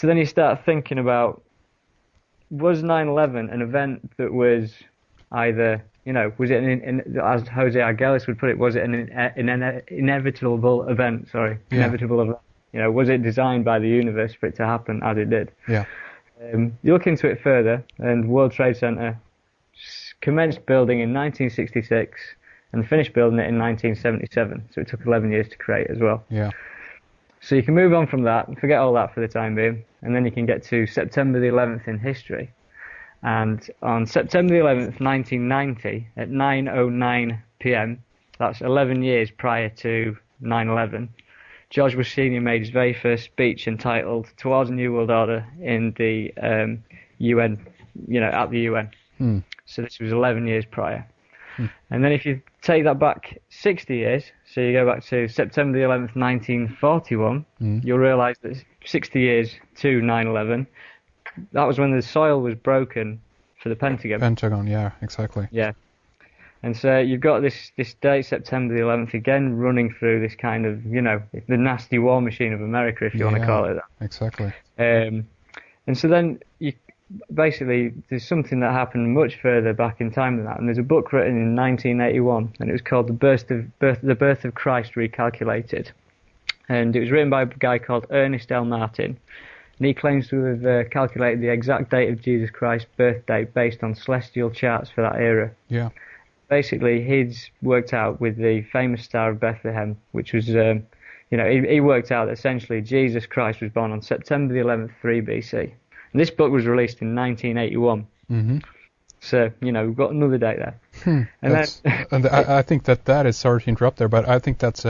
So then you start thinking about, was 9/11 an event that was either, was it as Jose Arguelles would put it, was it an inevitable event? Sorry, Yeah. inevitable event. Was it designed by the universe for it to happen as it did? Yeah. You look into it further, and World Trade Center commenced building in 1966 and finished building it in 1977. So it took 11 years to create as well. Yeah. So you can move on from that and forget all that for the time being, and then you can get to September the 11th in history. And on September the 11th, 1990, at 9:09 p.m., that's 11 years prior to 9/11, George Bush Sr. made his very first speech entitled "Towards a New World Order" in the UN, at the UN. So this was 11 years prior. And then if you take that back 60 years, so you go back to September the 11th, 1941, you'll realise that 60 years to 9/11, that was when the soil was broken for the Pentagon. Pentagon, yeah, exactly. Yeah. And so you've got this date, September the 11th, again running through this kind of, the nasty war machine of America, if you want to call it that. Exactly. And so then basically there's something that happened much further back in time than that, and there's a book written in 1981, and it was called The Birth of Christ Recalculated, and it was written by a guy called Ernest L. Martin, and he claims to have calculated the exact date of Jesus Christ's birthday based on celestial charts for that era. Yeah. Basically, he'd worked out with the famous Star of Bethlehem, which was, he worked out that essentially Jesus Christ was born on September the 11th, 3 BC. And this book was released in 1981. Mm-hmm. So, we've got another date there. And I think that is, sorry to interrupt there, but I think that's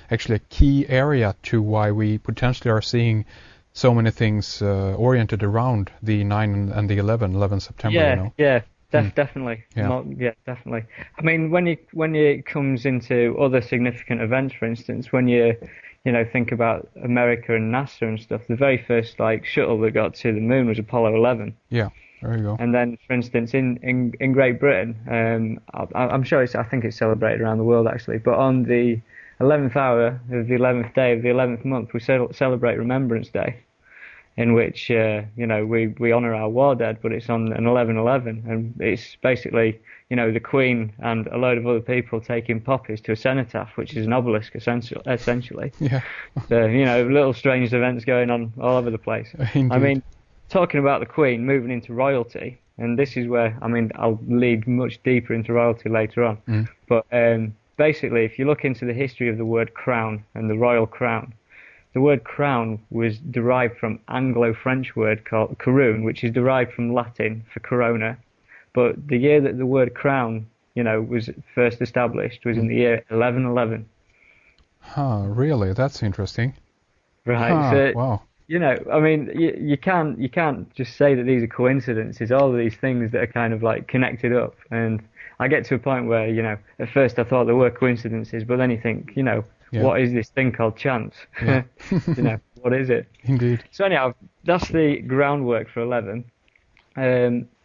actually a key area to why we potentially are seeing so many things oriented around the 9 and the 11 September. Yeah. Definitely. Yeah. Definitely. I mean, when it comes into other significant events, for instance, when you think about America and NASA and stuff, the very first shuttle that got to the moon was Apollo 11. Yeah, there you go. And then, for instance, in Great Britain, I'm sure I think it's celebrated around the world actually, but on the 11th hour of the 11th day of the 11th month, we celebrate Remembrance Day, in which we honour our war dead, but it's on an 11/11, and it's basically the Queen and a load of other people taking poppies to a cenotaph, which is an obelisk essentially. Yeah. So little strange events going on all over the place. Indeed. I mean, talking about the Queen moving into royalty, and this is where I'll lead much deeper into royalty later on. But basically, if you look into the history of the word crown and the royal crown, the word crown was derived from Anglo-French word called couronne, which is derived from Latin for corona. But the year that the word crown, was first established was in the year 1111. Really? That's interesting. Right. So, wow. You can't just say that these are coincidences. All of these things that are kind of connected up. And I get to a point where, at first I thought there were coincidences, but then you think, what is this thing called chance? Yeah. What is it? Indeed. So anyhow, that's the groundwork for 11.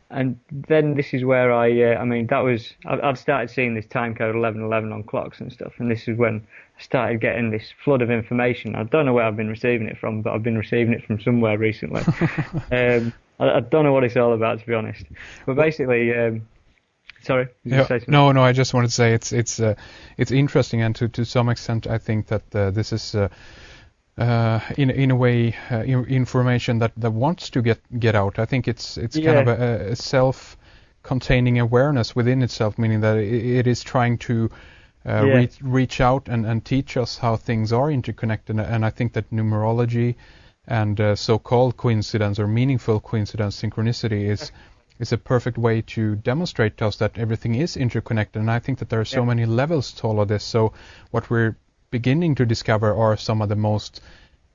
And then this is where I'd started seeing this time code 1111 on clocks and stuff, and this is when I started getting this flood of information. I don't know where I've been receiving it from, but I've been receiving it from somewhere recently. I don't know what it's all about, to be honest. But basically, sorry. No. I just wanted to say it's interesting, and to some extent, I think that this is in a way information that wants to get out. I think it's kind of a self-containing awareness within itself, meaning that it is trying to reach out and teach us how things are interconnected. And I think that numerology and so-called coincidence or meaningful coincidence, synchronicity, is a perfect way to demonstrate to us that everything is interconnected. And I think that there are so many levels to all of this. So what we're beginning to discover are some of the most,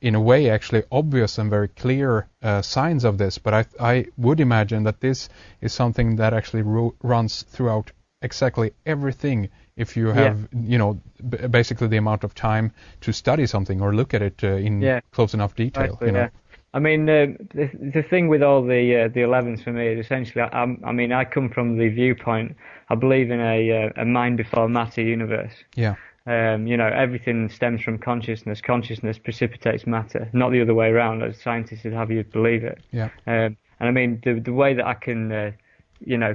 in a way, actually obvious and very clear signs of this. But I would imagine that this is something that actually runs throughout exactly everything, if you have, basically the amount of time to study something or look at it in close enough detail. Exactly, I mean, the thing with all the 11s for me is essentially, I come from the viewpoint, I believe in a mind before matter universe. Yeah. Everything stems from consciousness. Consciousness precipitates matter, not the other way around, as scientists would have you believe it. Yeah. And I mean, the way that I can,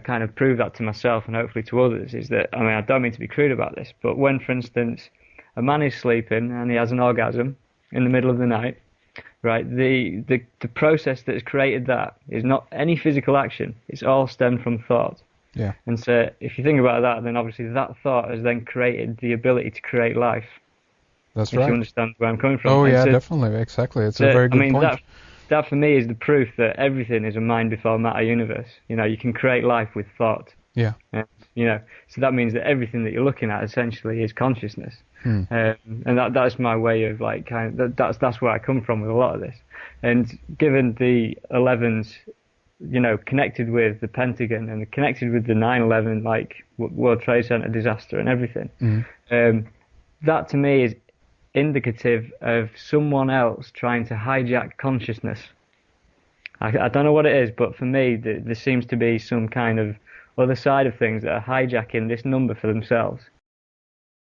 kind of prove that to myself and hopefully to others is that, I mean, I don't mean to be crude about this, but when, for instance, a man is sleeping and he has an orgasm in the middle of the night, right? The process that has created that is not any physical action. It's all stemmed from thought. Yeah. And so if you think about that, then obviously that thought has then created the ability to create life. That's if right. you understand where I'm coming from. Oh, And yeah, so, definitely. Exactly. It's a very good point. That for me is the proof that everything is a mind before matter universe. You can create life with thought. Yeah. And, so that means that everything that you're looking at essentially is consciousness. And that's my way of that's where I come from with a lot of this. And given the 11s, connected with the Pentagon and connected with the 9/11 World Trade Center disaster and everything, that to me is indicative of someone else trying to hijack consciousness. I don't know what it is, but for me, there seems to be some kind of other side of things that are hijacking this number for themselves.